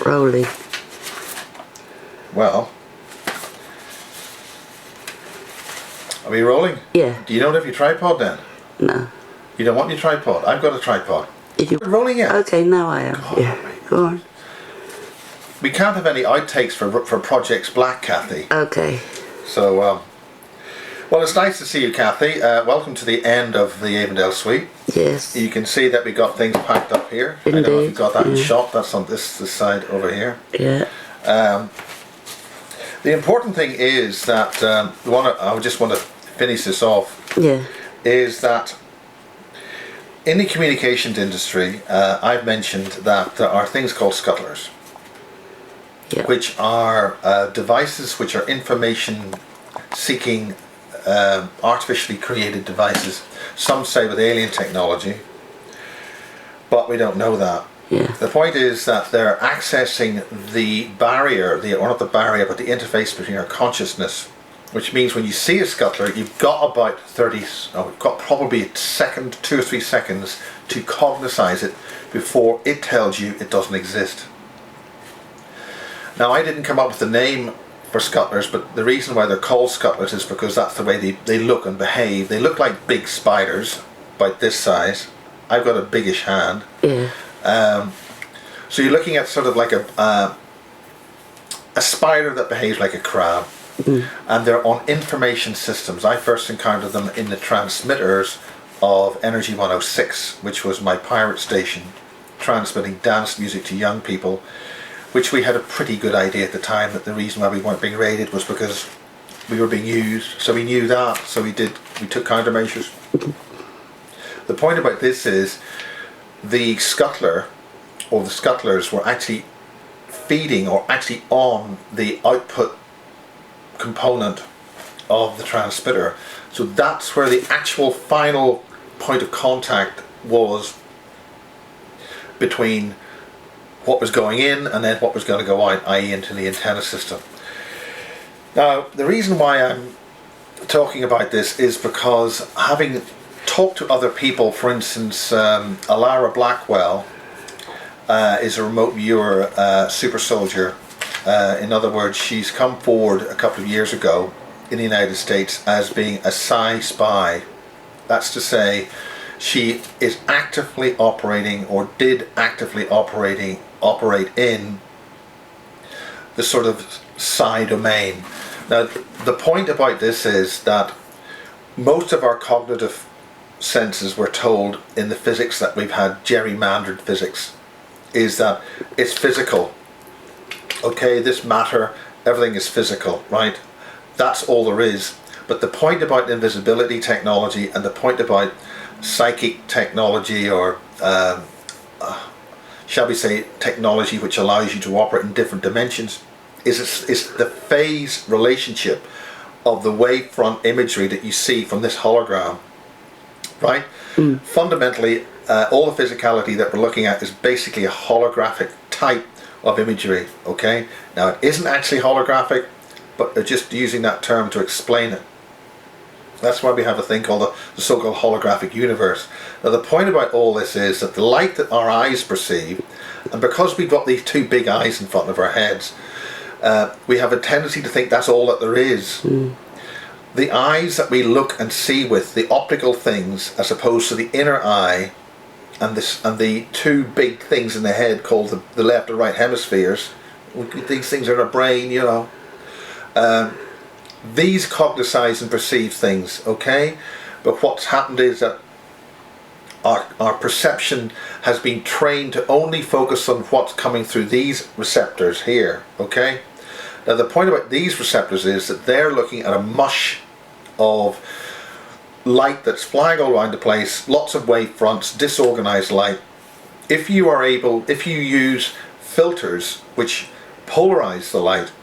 rolling. Well, are we rolling? Yeah. Do you don't have your tripod then? No. You don't want your tripod? I've got a tripod. If you Rolling yet? Okay, now I am. God, Yeah. Go on. We can't have any outtakes for Projects Black, Kathy. Okay. So, well, it's nice to see you, Kathy. Welcome to the end of the Avondale Suite. Yes. You can see that we got things packed up here. Indeed. I don't know if you got that in shot. That's on this side over here. Yeah. The important thing is that I just want to finish this off. Yeah. Is that in the communications industry, I've mentioned that there are things called scuttlers, Yeah. which are devices which are information-seeking, artificially created devices. Some say with alien technology, but we don't know that. Yeah. The point is that they're accessing the barrier, or not the barrier, but the interface between our consciousness, which means when you see a scuttler, you've got about probably a second, 2 or 3 seconds to cognise it before it tells you it doesn't exist. Now, I didn't come up with the name for scuttlers, but the reason why they're called scuttlers is because that's the way they look and behave. They look like big spiders, about this size. I've got a biggish hand. Yeah. So you're looking at sort of like a spider that behaves like a crab. And they're on information systems. I first encountered them in the transmitters of Energy 106, which was my pirate station, transmitting dance music to young people, which we had a pretty good idea at the time that the reason why we weren't being raided was because we were being used. So we knew that, so we took countermeasures. The point about this is the scuttler, or the scuttlers, were actually feeding or actually on the output component of the transmitter. So that's where the actual final point of contact was between what was going in and then what was going to go out, i.e. into the antenna system. Now, the reason why I'm talking about this is because having talked to other people, for instance, Alara Blackwell is a remote viewer super soldier. In other words, she's come forward a couple of years ago in the United States as being a psi spy. That's to say, she is actively operating, or did actively operate in the sort of psi domain. Now, the point about this is that most of our cognitive senses, we're told in the physics that we've had gerrymandered physics, is that it's physical. Okay, this matter, everything is physical, right? That's all there is. But the point about invisibility technology and the point about psychic technology, or shall we say technology which allows you to operate in different dimensions, is the phase relationship of the wavefront imagery that you see from this hologram, right? Fundamentally, all the physicality that we're looking at is basically a holographic type of imagery, okay? Now, it isn't actually holographic, but they're just using that term to explain it. That's why we have a thing called the so-called holographic universe. Now, the point about all this is that the light that our eyes perceive, and because we've got these two big eyes in front of our heads, we have a tendency to think that's all that there is. The eyes that we look and see with, the optical things, as opposed to the inner eye, and the two big things in the head called the left and right hemispheres. These things are in our brain, you know. These cognitize and perceive things, okay? But what's happened is that our perception has been trained to only focus on what's coming through these receptors here, okay? Now, the point about these receptors is that they're looking at a mush of light that's flying all around the place, lots of wavefronts, disorganized light. If you use filters which polarize the light,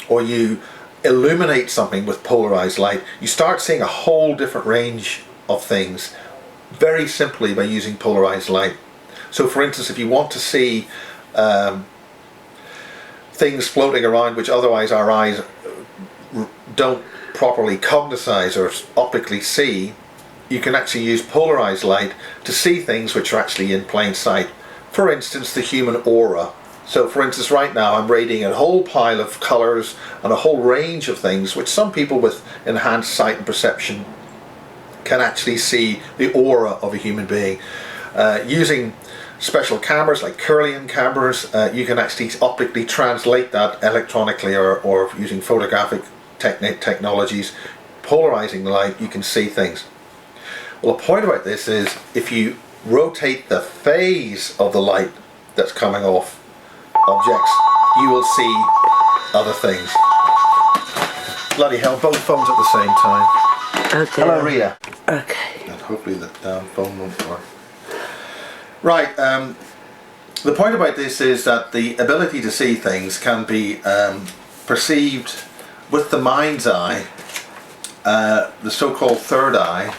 or you illuminate something with polarized light, you start seeing a whole different range of things very simply by using polarized light. So, for instance, if you want to see things floating around which otherwise our eyes don't properly cognize or optically see, you can actually use polarized light to see things which are actually in plain sight. For instance, the human aura, So for instance, right now I'm radiating a whole pile of colours and a whole range of things which some people with enhanced sight and perception can actually see the aura of a human being. Using special cameras like Kirlian cameras, you can actually optically translate that electronically or using photographic technologies, polarizing the light, you can see things. Well, the point about this is if you rotate the phase of the light that's coming off objects, you will see other things. Bloody hell, both phones at the same time. Okay. Hello, Rhea. Okay. And hopefully the damn phone won't work. Right, the point about this is that the ability to see things can be perceived with the mind's eye, the so-called third eye,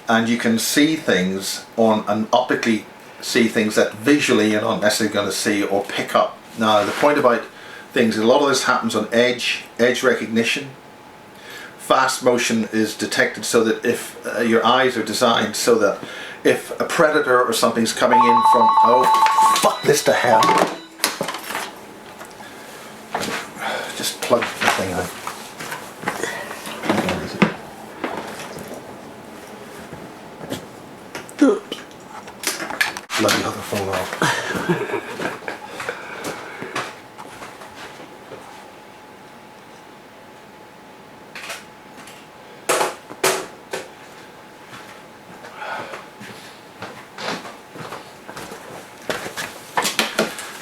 and you can see things and optically see things that visually you're not necessarily going to see or pick up. Now the point about things, a lot of this happens on edge recognition. Fast motion is detected so that if your eyes are designed so that if a predator or something's coming in from, oh fuck this to hell. Just plug the thing in. Bloody other phone off.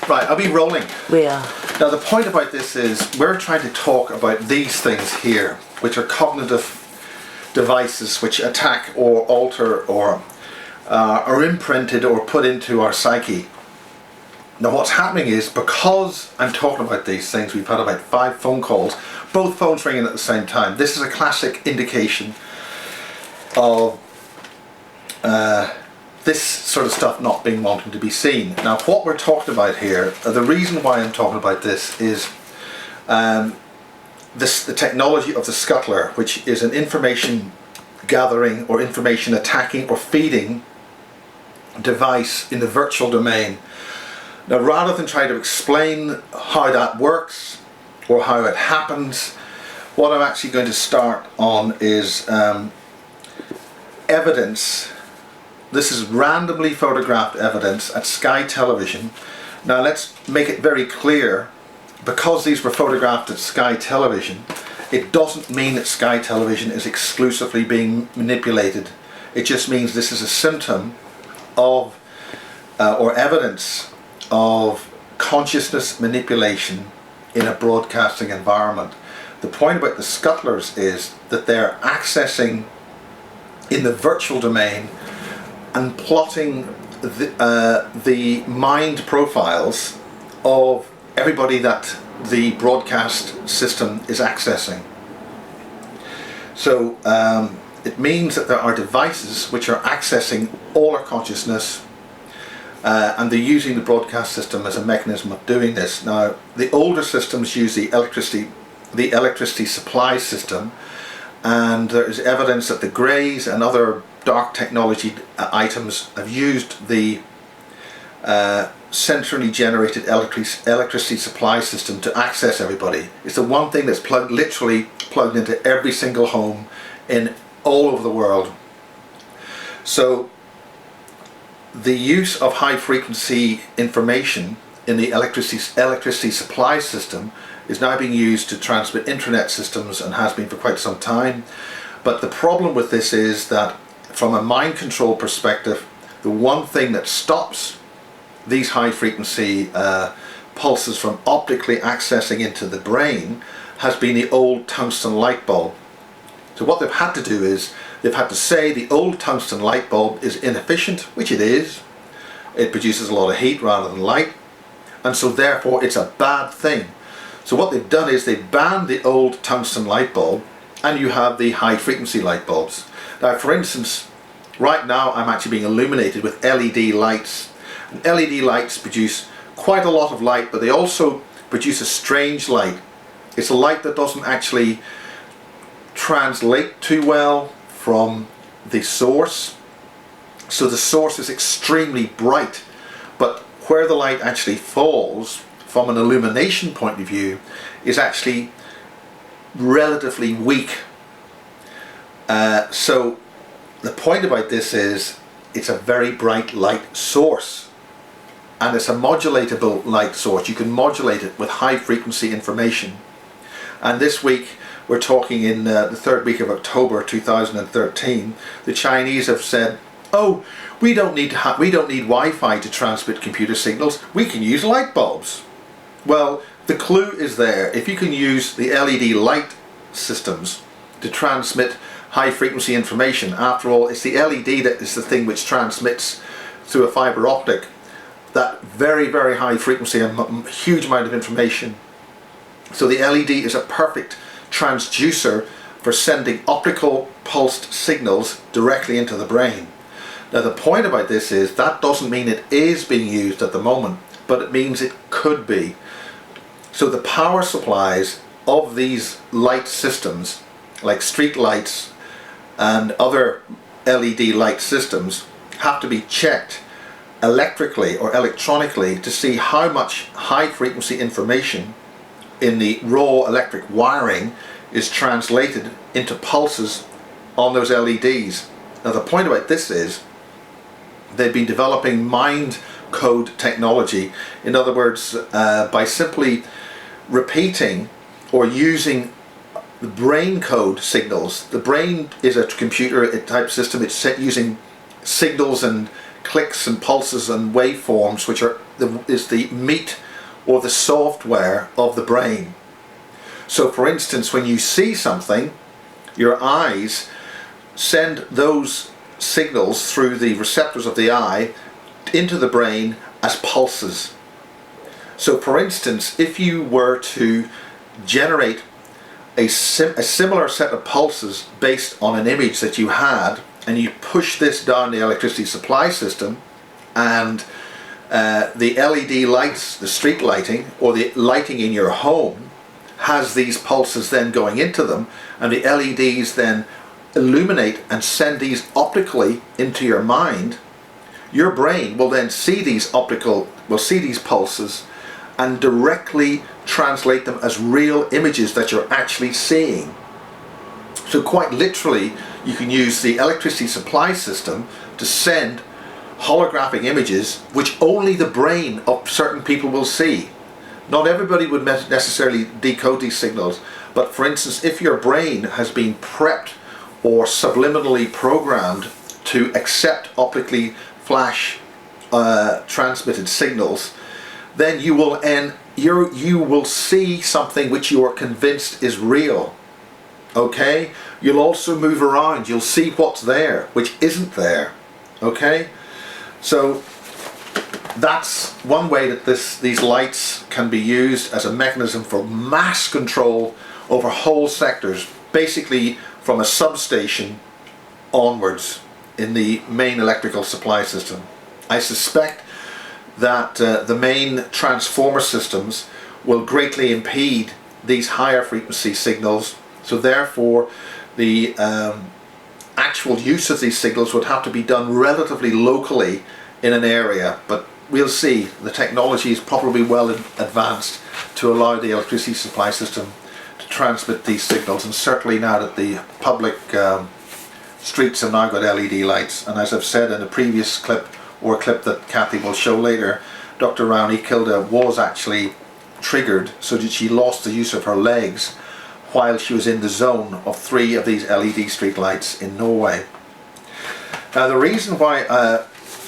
Right, I'll be rolling. We are. Now the point about this is we're trying to talk about these things here, which are cognitive devices which attack or alter or are imprinted or put into our psyche. Now what's happening is, because I'm talking about these things, we've had about 5 phone calls, both phones ringing at the same time. This is a classic indication of this sort of stuff not being wanting to be seen. Now what we're talking about here, the reason why I'm talking about this is the technology of the scuttler, which is an information gathering or information attacking or feeding device in the virtual domain. Now rather than try to explain how that works or how it happens, what I'm actually going to start on is evidence. This is randomly photographed evidence at Sky Television. Now let's make it very clear, because these were photographed at Sky Television, it doesn't mean that Sky Television is exclusively being manipulated. It just means this is a symptom of or evidence of consciousness manipulation in a broadcasting environment. The point about the scuttlers is that they're accessing in the virtual domain and plotting the mind profiles of everybody that the broadcast system is accessing. So it means that there are devices which are accessing all our consciousness, and they're using the broadcast system as a mechanism of doing this. Now the older systems use the electricity supply system, and there is evidence that the Greys and other dark technology items have used the centrally generated electricity supply system to access everybody. It's the one thing that's literally plugged into every single home in all over the world. So the use of high frequency information in the electricity supply system is now being used to transmit internet systems and has been for quite some time. But the problem with this is that from a mind control perspective, the one thing that stops these high frequency pulses from optically accessing into the brain has been the old tungsten light bulb. So what they've had to do is they've had to say the old tungsten light bulb is inefficient, which it is. It produces a lot of heat rather than light, and so therefore it's a bad thing. So what they've done is they've banned the old tungsten light bulb, and you have the high frequency light bulbs. Now for instance, right now I'm actually being illuminated with LED lights. And LED lights produce quite a lot of light, but they also produce a strange light. It's a light that doesn't actually translate too well from the source. So the source is extremely bright, but where the light actually falls from an illumination point of view is actually relatively weak. So the point about this is it's a very bright light source, and it's a modulatable light source. You can modulate it with high frequency information. And this week, we're talking in the third week of October 2013, the Chinese have said, oh, we don't need Wi-Fi to transmit computer signals, we can use light bulbs. Well, the clue is there. If you can use the LED light systems to transmit high frequency information, after all, it's the LED that is the thing which transmits through a fiber optic that very, very high frequency and huge amount of information. So the LED is a perfect transducer for sending optical pulsed signals directly into the brain. Now the point about this is that doesn't mean it is being used at the moment, but it means it could be. So the power supplies of these light systems, like street lights and other LED light systems, have to be checked electrically or electronically to see how much high frequency information in the raw electric wiring is translated into pulses on those LEDs. Now the point about this is they've been developing mind code technology. In other words, by simply repeating or using the brain code signals. The brain is a computer type system. It's set using signals and clicks and pulses and waveforms, which is the meat or the software of the brain. So for instance, when you see something, your eyes send those signals through the receptors of the eye into the brain as pulses. So for instance, if you were to generate a similar set of pulses based on an image that you had, and you push this down the electricity supply system, and the LED lights, the street lighting or the lighting in your home has these pulses then going into them, and the LEDs then illuminate and send these optically into your mind, your brain will then see these pulses and directly translate them as real images that you're actually seeing. So quite literally, you can use the electricity supply system to send holographic images which only the brain of certain people will see. Not everybody would necessarily decode these signals, but for instance, if your brain has been prepped or subliminally programmed to accept optically flash transmitted signals, then you will see something which you are convinced is real. Okay? You'll also move around, you'll see what's there which isn't there. Okay? So that's one way that these lights can be used as a mechanism for mass control over whole sectors, basically from a substation onwards in the main electrical supply system. I suspect that the main transformer systems will greatly impede these higher frequency signals, so therefore the actual use of these signals would have to be done relatively locally in an area, but we'll see. The technology is probably well advanced to allow the electricity supply system to transmit these signals, and certainly now that the public streets have now got LED lights. And as I've said in a previous clip, or a clip that Kathy will show later, Dr. Rowney Kilda was actually triggered so that she lost the use of her legs while she was in the zone of 3 of these LED street lights in Norway. Now the reason why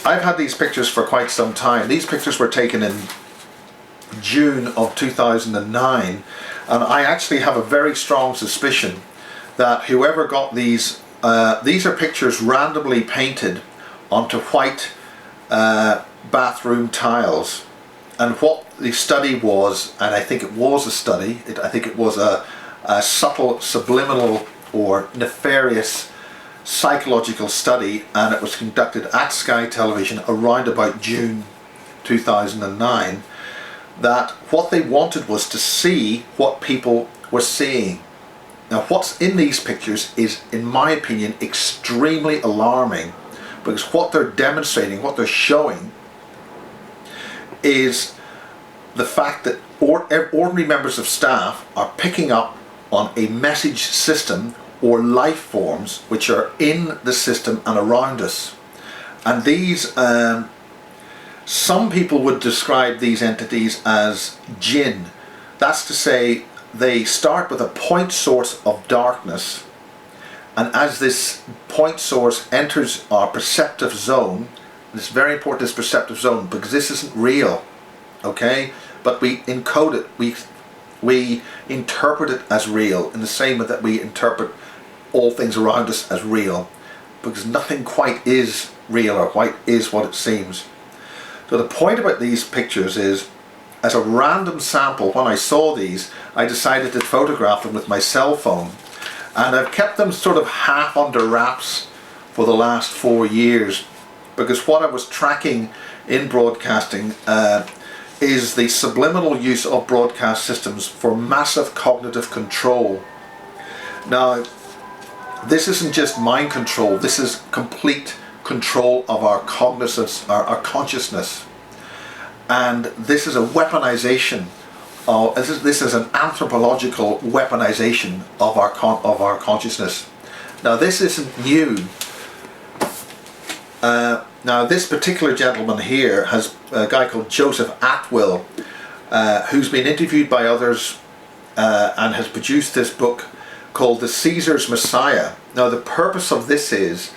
I've had these pictures for quite some time. These pictures were taken in June of 2009, and I actually have a very strong suspicion that whoever got these are pictures randomly painted onto white bathroom tiles. And what the study was, and I think it was a study, I think it was a subtle, subliminal or nefarious psychological study, and it was conducted at Sky Television around about June 2009, that what they wanted was to see what people were seeing. Now what's in these pictures is, in my opinion, extremely alarming, because what they're demonstrating, what they're showing, is the fact that ordinary members of staff are picking up on a message system or life forms which are in the system and around us. And these, some people would describe these entities as jinn. That's to say, they start with a point source of darkness, and as this point source enters our perceptive zone, it's very important, this perceptive zone, because this isn't real, okay? But we encode it, we interpret it as real, in the same way that we interpret all things around us as real, because nothing quite is real or quite is what it seems. So the point about these pictures is, as a random sample, when I saw these, I decided to photograph them with my cell phone, and I've kept them sort of half under wraps for the last 4 years, because what I was tracking in broadcasting is the subliminal use of broadcast systems for massive cognitive control. Now, this isn't just mind control, this is complete control of our cognizance, our consciousness. And this is a weaponization, this is an anthropological weaponization of our consciousness. Now, this isn't new. Now, this particular gentleman here has a guy called Joseph Atwill, who's been interviewed by others and has produced this book called The Caesar's Messiah. Now, the purpose of this is,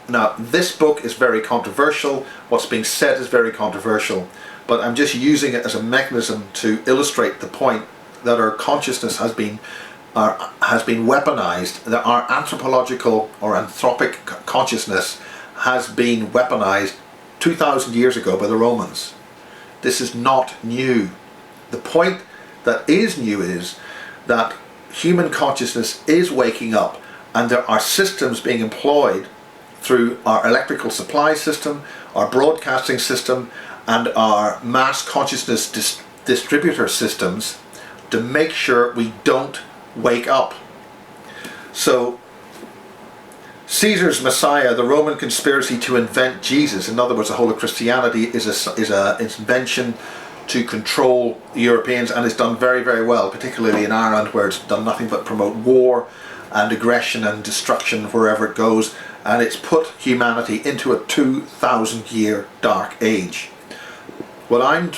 now this book is very controversial, what's being said is very controversial, but I'm just using it as a mechanism to illustrate the point that our consciousness has been weaponized, that our anthropological or anthropic consciousness has been weaponized 2,000 years ago by the Romans. This is not new. The point that is new is that human consciousness is waking up, and there are systems being employed through our electrical supply system, our broadcasting system, and our mass consciousness distributor systems to make sure we don't wake up. So, Caesar's Messiah, the Roman conspiracy to invent Jesus, in other words the whole of Christianity, is an invention to control Europeans, and it's done very, very well, particularly in Ireland, where it's done nothing but promote war and aggression and destruction wherever it goes, and it's put humanity into a 2,000-year dark age. What I'm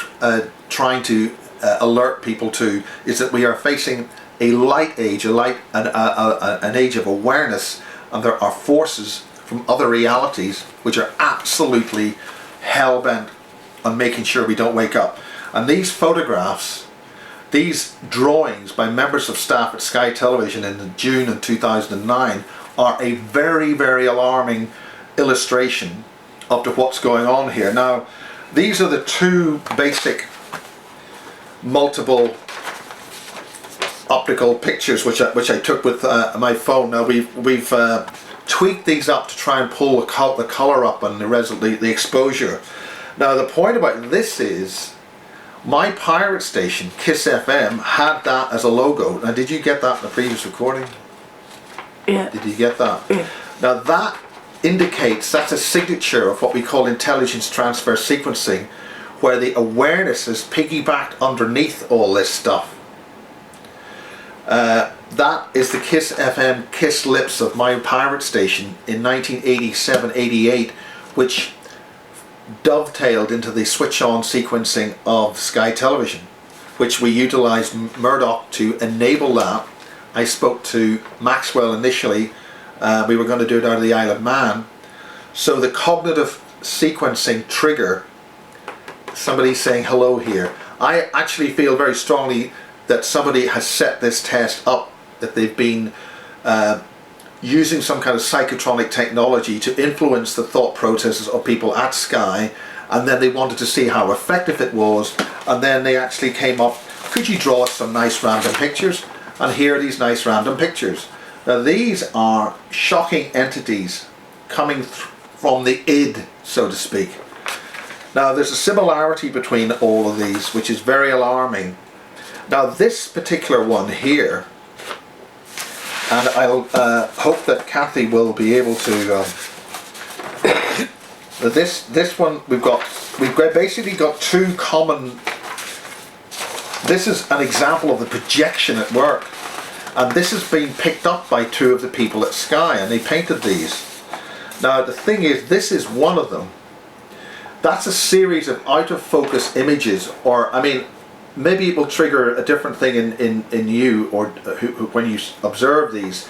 trying to alert people to is that we are facing a light age, an age of awareness, and there are forces from other realities which are absolutely hell-bent on making sure we don't wake up. And these photographs, these drawings by members of staff at Sky Television in June of 2009 are a very, very alarming illustration of what's going on here. Now, these are the two basic multiple optical pictures which I took with my phone. Now we've tweaked these up to try and pull the color up and the exposure. Now the point about this is, my pirate station, Kiss FM, had that as a logo. Now, did you get that in the previous recording? Yeah. Did you get that? Yeah. Now that indicates, that's a signature of what we call intelligence transfer sequencing, where the awareness is piggybacked underneath all this stuff. That is the Kiss FM Kiss Lips of my pirate station in 1987-88, which dovetailed into the switch-on sequencing of Sky Television, which we utilized Murdoch to enable that. I spoke to Maxwell initially. We were going to do it out of the Isle of Man. So the cognitive sequencing trigger, somebody's saying hello here. I actually feel very strongly that somebody has set this test up, that they've been using some kind of psychotronic technology to influence the thought processes of people at Sky, and then they wanted to see how effective it was, and then they actually came up, could you draw us some nice random pictures? And here are these nice random pictures. Now these are shocking entities coming from the id, so to speak. Now there's a similarity between all of these which is very alarming. Now this particular one here, and I'll hope that Kathy will be able to, this one we've got we've basically got two common. This is an example of the projection at work, and this has been picked up by two of the people at Sky, and they painted these. Now the thing is, this is one of them. That's a series of out of focus images, or I mean, maybe it will trigger a different thing in you, or when you observe these,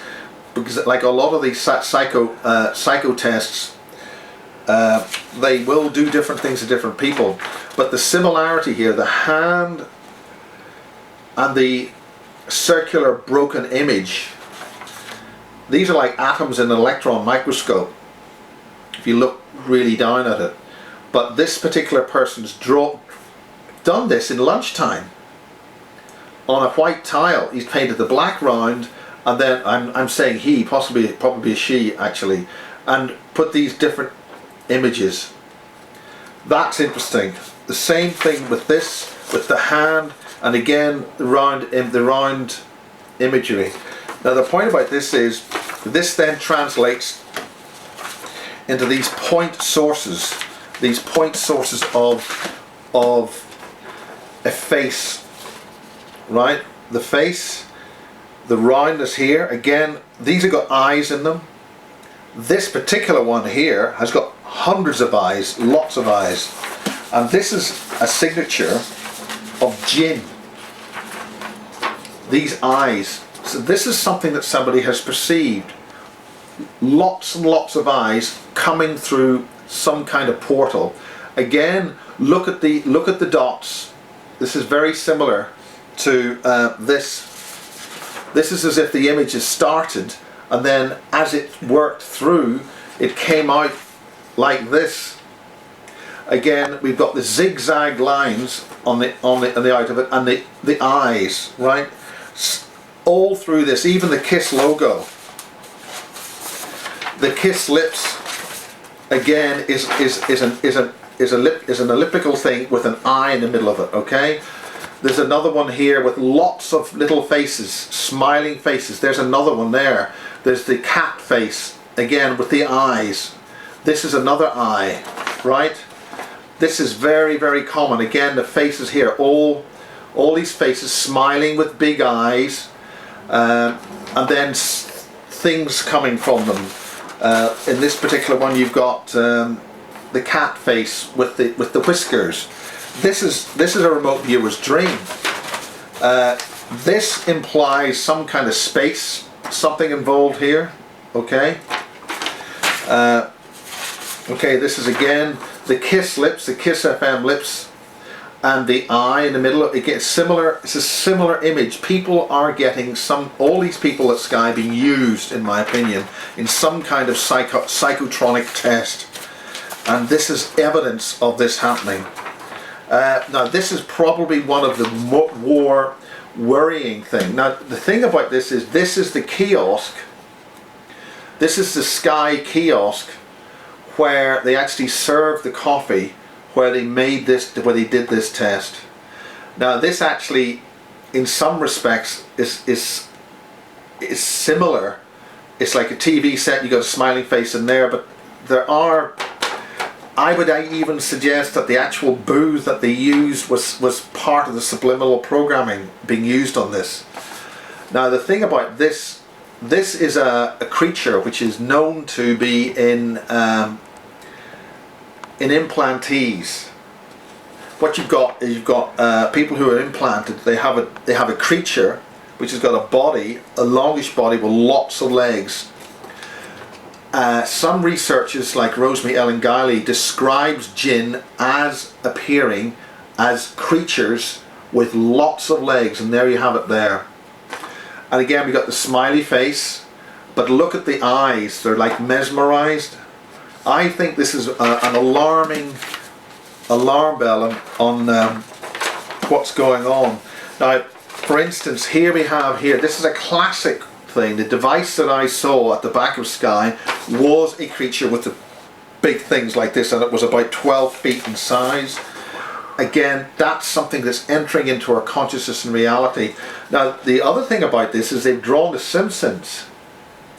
because like a lot of these psycho tests, they will do different things to different people. But the similarity here, the hand and the circular broken image, these are like atoms in an electron microscope if you look really down at it. But this particular person's done this in lunchtime on a white tile. He's painted the black round, and then I'm saying he, probably a she actually, and put these different images. That's interesting. The same thing with this, with the hand, and again the round imagery. Now the point about this is, this then translates into these point sources of a face, right? The face, the roundness here, again, these have got eyes in them. This particular one here has got hundreds of eyes, lots of eyes, and this is a signature of jinn. These eyes. So this is something that somebody has perceived. Lots and lots of eyes coming through some kind of portal. Again, look at the dots. This is very similar to this. This is as if the image is started, and then as it worked through, it came out like this. Again, we've got the zigzag lines on the out of it, and the eyes, right? All through this, even the KISS logo. The KISS lips, again, is an elliptical thing with an eye in the middle of it. Okay. There's another one here with lots of little faces, smiling faces. There's another one there. There's the cat face, again with the eyes. This is another eye, right? This is very, very common. Again, the faces here, all these faces smiling with big eyes, and then things coming from them. In this particular one, you've got the cat face with the whiskers. This is a remote viewer's dream. This implies some kind of space, something involved here. Okay. Okay. This is again the KISS lips, the KISS FM lips, and the eye in the middle. It gets similar. It's a similar image. People are getting all these people at Sky being used, in my opinion, in some kind of psychotronic test, and this is evidence of this happening. Now this is probably one of the more worrying thing. Now the thing about this is the kiosk. This is the Sky kiosk where they actually served the coffee, where they made this, where they did this test. Now this actually, in some respects, is similar. It's like a TV set. You got a smiling face in there, but there are. I would even suggest that the actual booth that they used was part of the subliminal programming being used on this. Now the thing about this is a creature which is known to be in implantees. What you've got is people who are implanted. They have a creature which has got a body, a longish body with lots of legs. Some researchers like Rosemary Ellen Guiley describes jinn as appearing as creatures with lots of legs, and there you have it there. And again, we got the smiley face, but look at the eyes. They're like mesmerized. I think this is an alarming alarm bell on what's going on. Now, for instance, here we have this is a classic thing. The device that I saw at the back of Sky was a creature with the big things like this, and it was about 12 feet in size. Again, that's something that's entering into our consciousness and reality. Now, the other thing about this is they've drawn the Simpsons,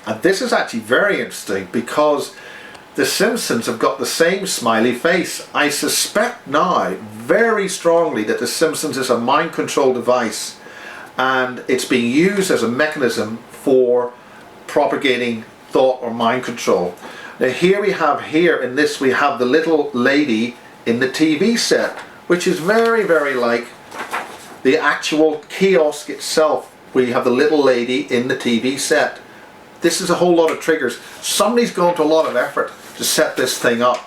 and this is actually very interesting because The Simpsons have got the same smiley face. I suspect now very strongly that The Simpsons is a mind control device, and it's being used as a mechanism for propagating thought or mind control. Now here we have the little lady in the TV set, which is very, very like the actual kiosk itself. We have the little lady in the TV set. This is a whole lot of triggers. Somebody's gone to a lot of effort to set this thing up.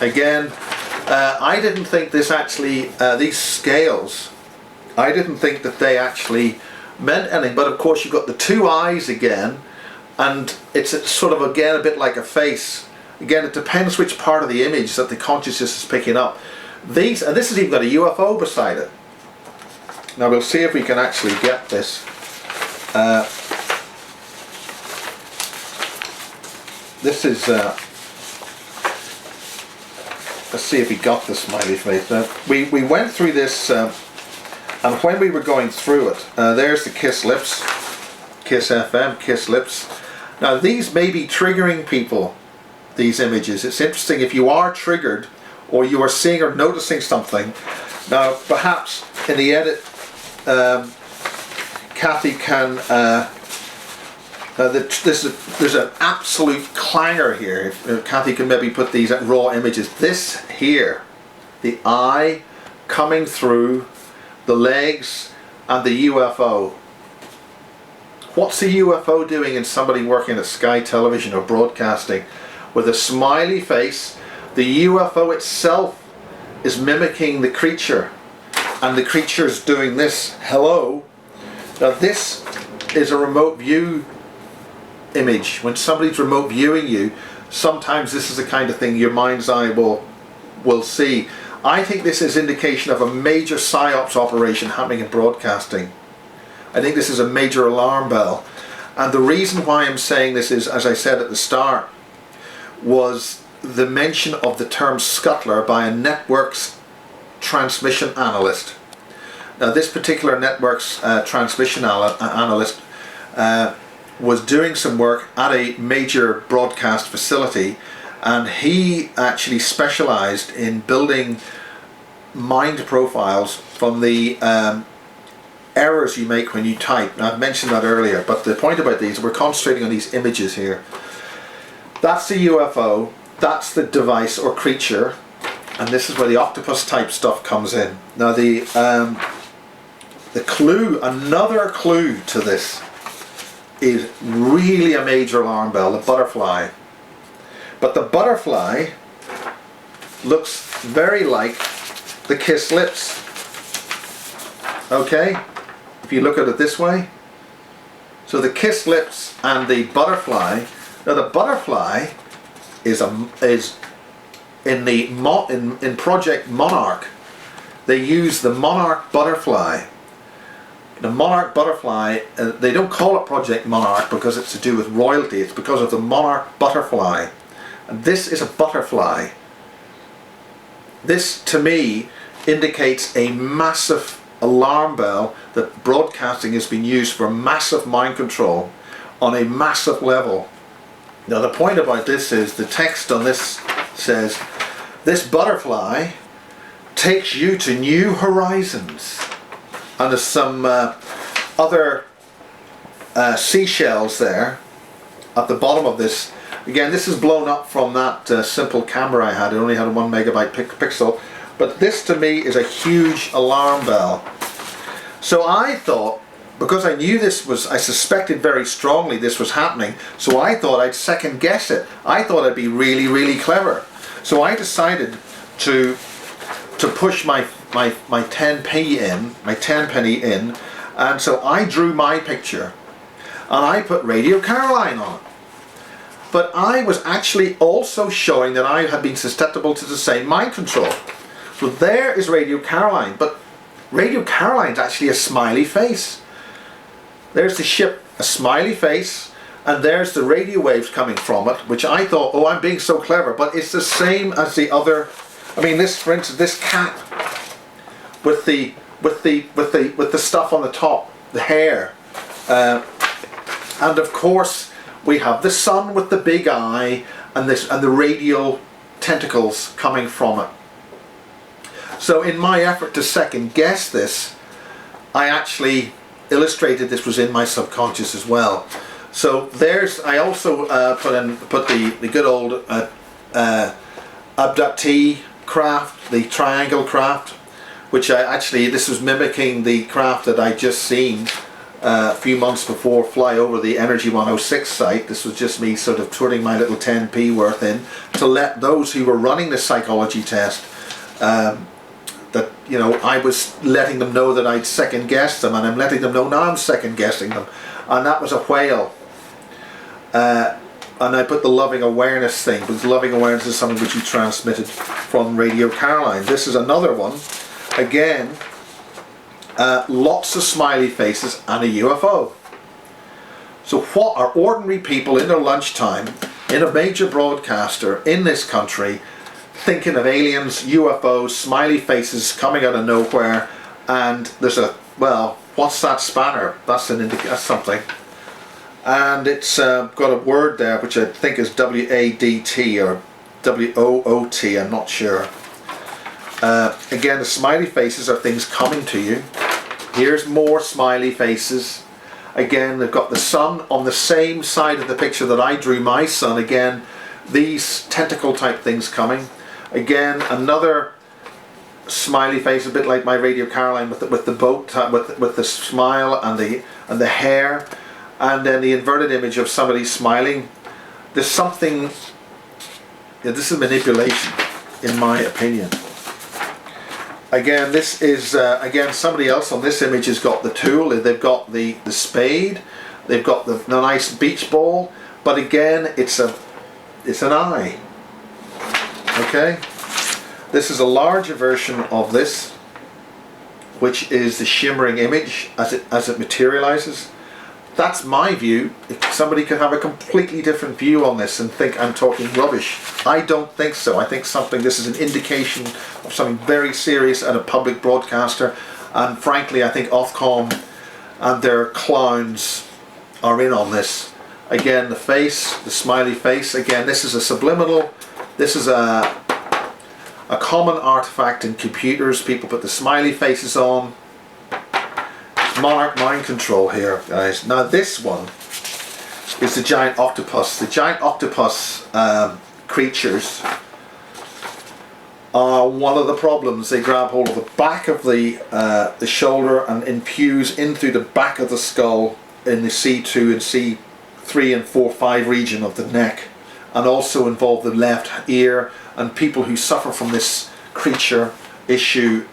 Again, I didn't think this actually, these scales, I didn't think that they actually meant anything, but of course you've got the two eyes again, and it's sort of again a bit like a face. Again, it depends which part of the image that the consciousness is picking up. These, and this has even got a UFO beside it. Now we'll see if we can actually get this. This is, let's see if we got the smiley face. We went through this, and when we were going through it, there's the Kiss Lips, Kiss FM, Kiss Lips. Now these may be triggering people, these images. It's interesting if you are triggered, or you are seeing or noticing something. Now perhaps in the edit, Kathy can, there's an absolute clangor here. If Kathy can maybe put these raw images. This here, the eye coming through the legs and the UFO. What's the UFO doing in somebody working at Sky Television or broadcasting? With a smiley face, the UFO itself is mimicking the creature, and the creature is doing this, hello. Now this is a remote view image. When somebody's remote viewing you, sometimes this is the kind of thing your mind's eye will see. I think this is indication of a major psyops operation happening in broadcasting. I think this is a major alarm bell, and the reason why I'm saying this is, as I said at the start, was the mention of the term scuttler by a network's transmission analyst. Now this particular network's transmission analyst was doing some work at a major broadcast facility, and he actually specialized in building mind profiles from the errors you make when you type. Now I've mentioned that earlier, but the point about these, we're concentrating on these images here. That's the UFO, that's the device or creature, and this is where the octopus type stuff comes in. Now the clue, another clue to this, is really a major alarm bell, the butterfly. But the butterfly looks very like the Kiss Lips. Okay? If you look at it this way. So the Kiss Lips and the butterfly. Now the butterfly is in Project Monarch. They use the Monarch butterfly. The Monarch butterfly, they don't call it Project Monarch because it's to do with royalty. It's because of the Monarch butterfly. And this is a butterfly. This, to me, indicates a massive alarm bell that broadcasting has been used for massive mind control on a massive level. Now the point about this is, the text on this says, this butterfly takes you to new horizons. And there's some other seashells there at the bottom of this. Again, this is blown up from that simple camera I had. It only had a 1 megabyte pixel. But this to me is a huge alarm bell. So I thought, because I knew this was, I suspected very strongly this was happening, so I thought I'd second guess it. I thought I'd be really, really clever. So I decided to push my 10p in, my 10 in, and so I drew my picture and I put Radio Caroline on it. But I was actually also showing that I had been susceptible to the same mind control. So there is Radio Caroline, but Radio Caroline's actually a smiley face. There's the ship, a smiley face, and there's the radio waves coming from it, which I thought, oh, I'm being so clever, but it's the same as the other. I mean, this, for instance, this cat with the stuff on the top, the hair, and of course we have the sun with the big eye, and the radial tentacles coming from it. So in my effort to second guess this, I actually illustrated this was in my subconscious as well. So I also put the good old abductee craft, the triangle craft, which this was mimicking the craft that I just seen a few months before fly over the Energy 106 site. This was just me sort of putting my little 10p worth in to let those who were running the psychology test, that, you know, I was letting them know that I'd second guessed them, and I'm letting them know now I'm second guessing them. And that was a whale. And I put the loving awareness thing, because loving awareness is something which you transmitted from Radio Caroline. This is another one. Again, lots of smiley faces and a UFO. So what are ordinary people in their lunchtime, in a major broadcaster in this country, thinking of aliens, UFOs, smiley faces coming out of nowhere, and there's well, what's that spanner? That's something. And it's got a word there which I think is WADT or WOOT, I'm not sure. Again, the smiley faces are things coming to you. Here's more smiley faces. Again, they've got the sun on the same side of the picture that I drew my sun. Again, these tentacle type things coming. Again, another smiley face, a bit like my Radio Caroline with the boat, with the smile and the hair, and then the inverted image of somebody smiling. There's something. Yeah, this is manipulation, in my opinion. Again, this is again somebody else on this image has got the tool. They've got the spade. They've got the nice beach ball. But again, it's an eye. Okay. This is a larger version of this, which is the shimmering image as it materializes. That's my view. If somebody could have a completely different view on this and think I'm talking rubbish, I don't think so. I think this is an indication of something very serious at a public broadcaster, and frankly I think Ofcom and their clowns are in on this. Again, the face, the smiley face, again this is a subliminal, this is a common artifact in computers. People put the smiley faces on. Monarch mind control here, guys. Now this one is the giant octopus. The giant octopus creatures are one of the problems. They grab hold of the back of the shoulder and infuse in through the back of the skull in the C2 and C3 and 4, 5 region of the neck, and also involve the left ear. And people who suffer from this creature issue,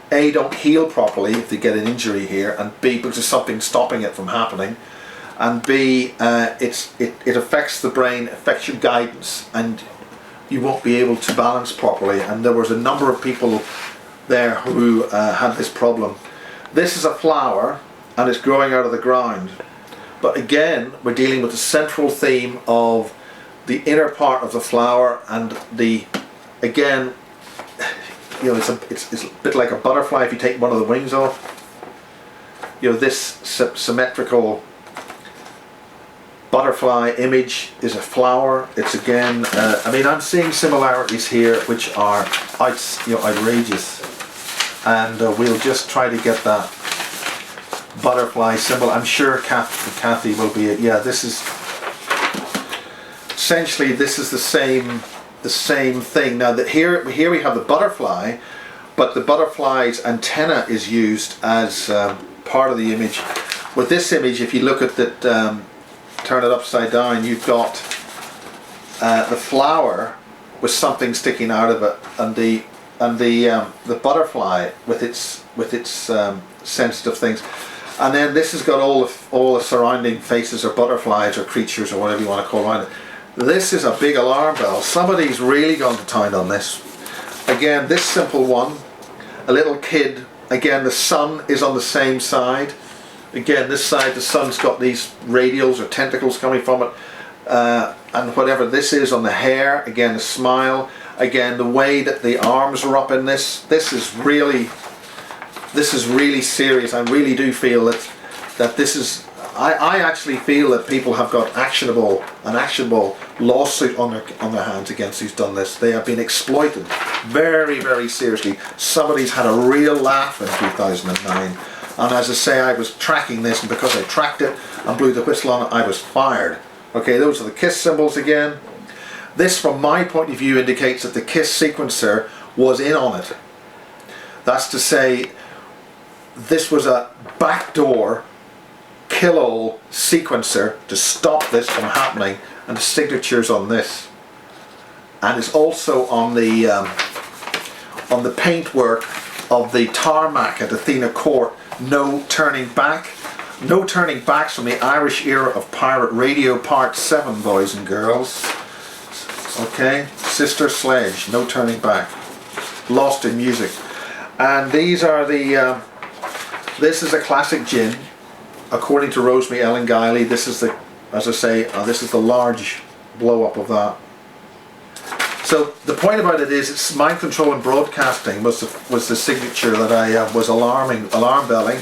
A, don't heal properly if they get an injury here, and B, because there's something stopping it from happening, and B, it affects the brain, affects your guidance, and you won't be able to balance properly. And there was a number of people there who had this problem. This is a flower, and it's growing out of the ground. But again, we're dealing with the central theme of the inner part of the flower, and again, you know, it's a bit like a butterfly if you take one of the wings off. You know, this symmetrical butterfly image is a flower. It's again, I mean, I'm seeing similarities here which are outrageous, and we'll just try to get that butterfly symbol. I'm sure Kathy will be. Yeah, this is essentially the same thing. Now that here we have the butterfly, but the butterfly's antenna is used as part of the image. With this image, if you look at it, turn it upside down, you've got the flower with something sticking out of it, and the butterfly with its sensitive things, and then this has got all the surrounding faces or butterflies or creatures or whatever you want to call around it. This is a big alarm bell. Somebody's really gone to town on this. Again, this simple one, a little kid. Again, the sun is on the same side. Again, this side, the sun's got these radials or tentacles coming from it. And whatever this is on the hair, again, the smile. Again, the way that the arms are up in this. This is really serious. I really do feel that this is I actually feel that people have got an actionable lawsuit on their hands against who's done this. They have been exploited very, very seriously. Somebody's had a real laugh in 2009. And as I say, I was tracking this, and because I tracked it and blew the whistle on it, I was fired. Okay, those are the KISS symbols again. This, from my point of view, indicates that the KISS sequencer was in on it. That's to say, this was a backdoor kill-all sequencer to stop this from happening, and the signature's on this. And it's also on the paintwork of the tarmac at Athena Court. No turning back. No turning backs from the Irish era of pirate radio, part 7, boys and girls. Okay, Sister Sledge, no turning back. Lost in music. And these are the, this is a classic gin. According to Rosemary Ellen Guiley, this is the, as I say, this is the large blow up of that. So the point about it is, it's mind control and broadcasting was the signature that I was alarm belling.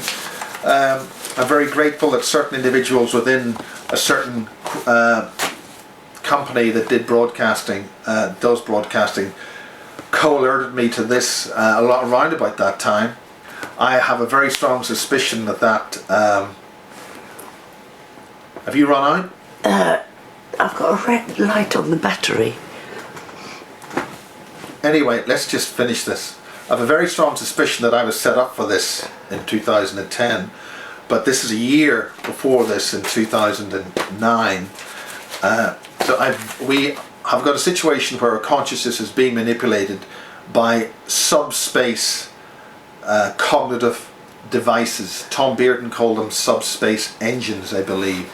I'm very grateful that certain individuals within a certain company that did broadcasting, does broadcasting, co-alerted me to this a lot around about that time. I have a very strong suspicion that have you run out? I've got a red light on the battery. Anyway, let's just finish this. I have a very strong suspicion that I was set up for this in 2010, but this is a year before this, in 2009. So we have got a situation where our consciousness is being manipulated by subspace cognitive devices. Tom Bearden called them subspace engines, I believe.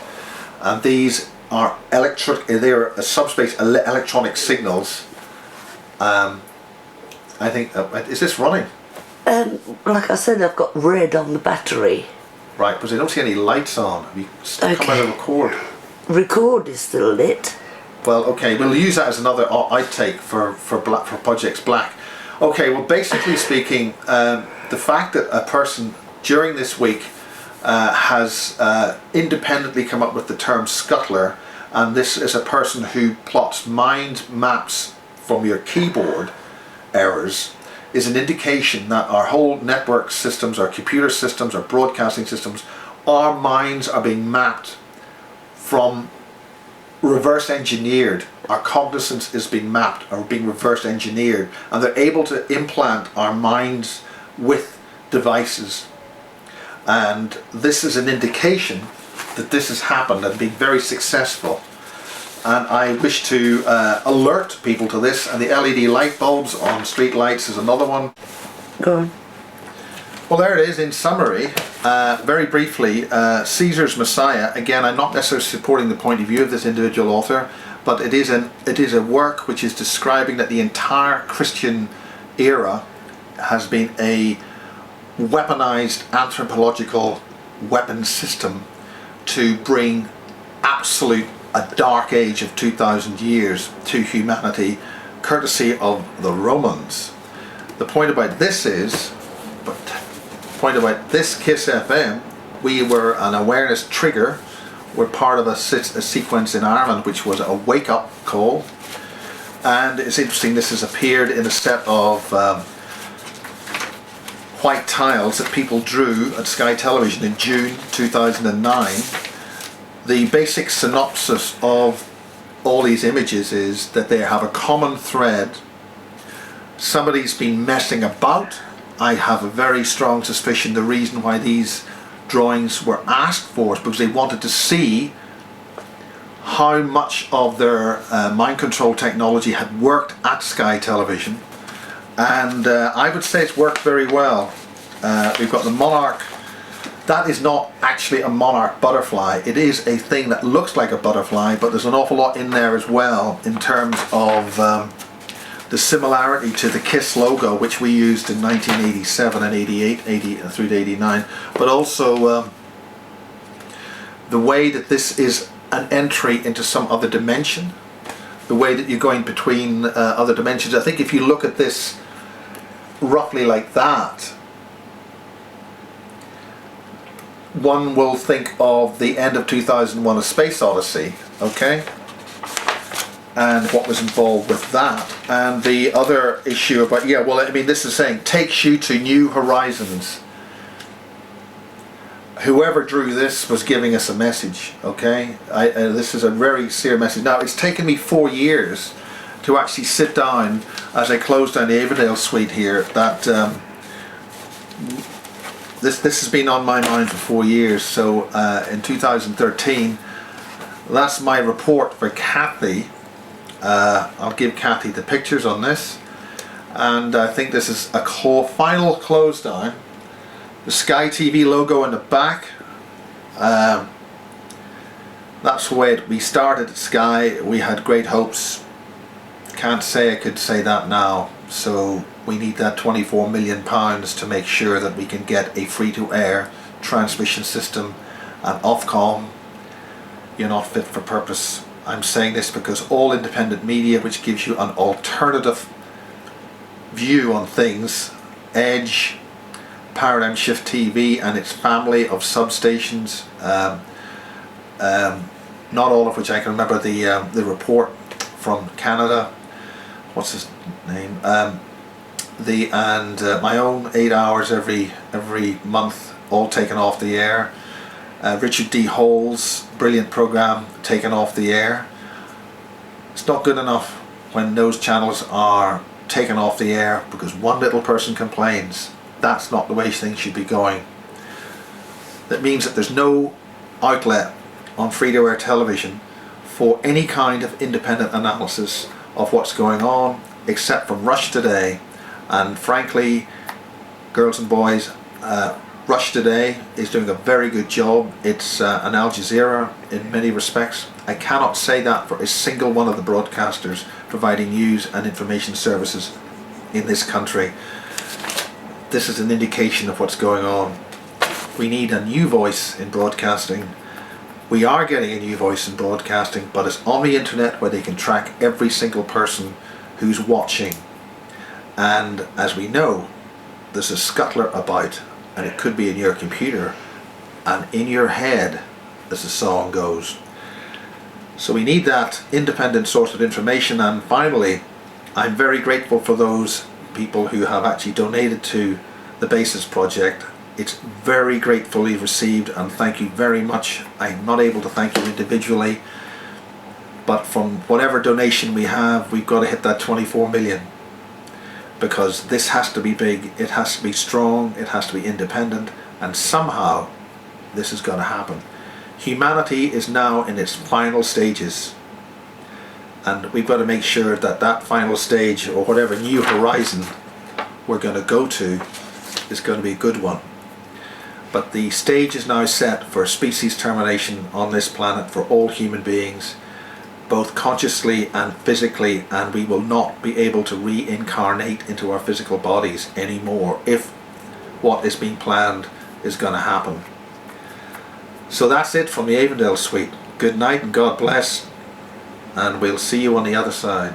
And these are they're subspace electronic signals. I think, is this running? Like I said, I've got red on the battery. Right, because I don't see any lights on. Have you come out of record? Record is still lit. Well, okay, we'll use that as another outtake for Projects Black. Okay, well, basically speaking, the fact that a person during this week has independently come up with the term scuttler, and this is a person who plots mind maps from your keyboard errors, is an indication that our whole network systems, our computer systems, our broadcasting systems, our minds are being mapped from reverse engineered. Our cognizance is being mapped or being reverse engineered, and they're able to implant our minds with devices. And this is an indication that this has happened and been very successful. And I wish to alert people to this, and the LED light bulbs on street lights is another one. Go on. Well, there it is in summary. Very briefly, Caesar's Messiah. Again, I'm not necessarily supporting the point of view of this individual author, but it is a work which is describing that the entire Christian era has been a weaponized anthropological weapon system to bring a dark age of 2,000 years to humanity, courtesy of the Romans. The point about this is, KISS FM, we were an awareness trigger. We're part of a sequence in Ireland which was a wake-up call. And it's interesting, this has appeared in a set of white tiles that people drew at Sky Television in June 2009. The basic synopsis of all these images is that they have a common thread. Somebody's been messing about. I have a very strong suspicion the reason why these drawings were asked for is because they wanted to see how much of their mind control technology had worked at Sky Television. And I would say it's worked very well. We've got the monarch. That is not actually a monarch butterfly. It is a thing that looks like a butterfly, but there's an awful lot in there as well in terms of the similarity to the KISS logo, which we used in 1987 and 88, through to 89, but also the way that this is an entry into some other dimension, the way that you're going between other dimensions. I think if you look at this roughly like that, one will think of the end of 2001: A Space Odyssey, okay, and what was involved with that, and the other issue about, yeah, well, I mean, this is saying takes you to new horizons. Whoever drew this was giving us a message, okay? This is a very serious message. Now, it's taken me 4 years to actually sit down as I close down the Avondale suite here. That this has been on my mind for 4 years. So in 2013, that's my report for Kathy. I'll give Kathy the pictures on this, and I think this is a final close down. The Sky TV logo in the back. That's the way we started at Sky. We had great hopes. Can't say I could say that now. So we need that £24 million to make sure that we can get a free-to-air transmission system and Ofcom. You're not fit for purpose. I'm saying this because all independent media, which gives you an alternative view on things, Edge, Paradigm Shift TV and its family of substations, not all of which I can remember the report from Canada, what's his name, my own 8 hours every month, all taken off the air. Richard D. Hall's brilliant program taken off the air. It's not good enough when those channels are taken off the air because one little person complains. That's not the way things should be going. That means that there's no outlet on free-to-air television for any kind of independent analysis of what's going on, except from Rush Today. And frankly, girls and boys, Rush Today is doing a very good job. It's an Al Jazeera in many respects. I cannot say that for a single one of the broadcasters providing news and information services in this country. This is an indication of what's going on. We need a new voice in broadcasting. We are getting a new voice in broadcasting, but it's on the internet where they can track every single person who's watching. And as we know, there's a scuttler about, and it could be in your computer and in your head, as the song goes. So we need that independent source of information. And finally, I'm very grateful for those people who have actually donated to the Basis Project. It's very gratefully received, and thank you very much. I'm not able to thank you individually, but from whatever donation we have, we've got to hit that 24 million, because this has to be big, it has to be strong, it has to be independent, and somehow this is going to happen. Humanity is now in its final stages, and we've got to make sure that that final stage, or whatever new horizon we're going to go to, is going to be a good one. But the stage is now set for species termination on this planet for all human beings, both consciously and physically, and we will not be able to reincarnate into our physical bodies anymore if what is being planned is going to happen. So that's it from the Avondale Suite. Good night and God bless, and we'll see you on the other side.